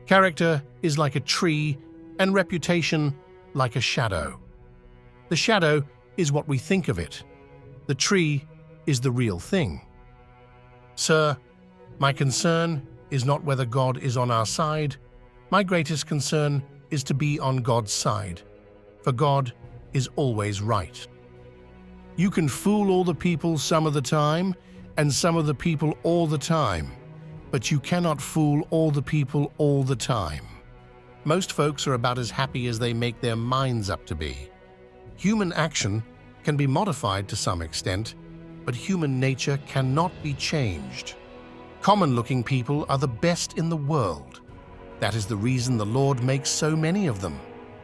Character is like a tree and reputation like a shadow. The shadow is what we think of it. The tree is the real thing. Sir, my concern is not whether God is on our side. My greatest concern is to be on God's side, for God is always right. You can fool all the people some of the time, and some of the people all the time, but you cannot fool all the people all the time. Most folks are about as happy as they make their minds up to be. Human action can be modified to some extent, but human nature cannot be changed. Common-looking people are the best in the world. That is the reason the Lord makes so many of them.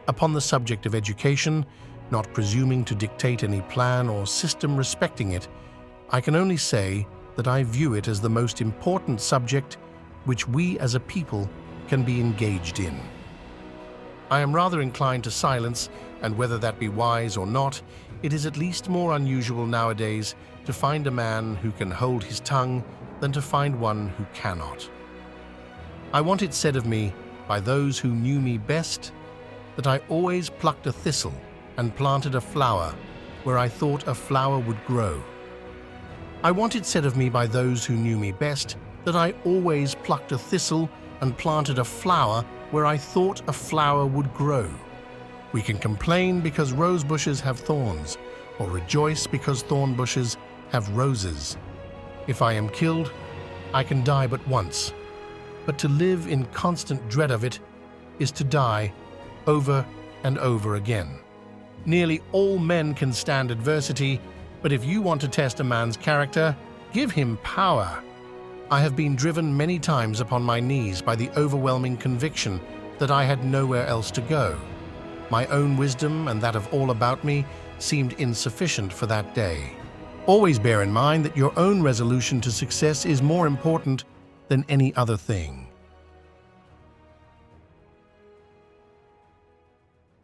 Upon the subject of education, not presuming to dictate any plan or system respecting it, I can only say that I view it as the most important subject which we as a people can be engaged in. I am rather inclined to silence, and whether that be wise or not, it is at least more unusual nowadays to find a man who can hold his tongue than to find one who cannot. I want it said of me by those who knew me best that I always plucked a thistle and planted a flower where I thought a flower would grow. I want it said of me by those who knew me best that I always plucked a thistle and planted a flower where I thought a flower would grow. We can complain because rose bushes have thorns, or rejoice because thorn bushes have roses. If I am killed, I can die but once. But to live in constant dread of it is to die over and over again. Nearly all men can stand adversity, but if you want to test a man's character, give him power. I have been driven many times upon my knees by the overwhelming conviction that I had nowhere else to go. My own wisdom and that of all about me seemed insufficient for that day. Always bear in mind that your own resolution to success is more important than any other thing.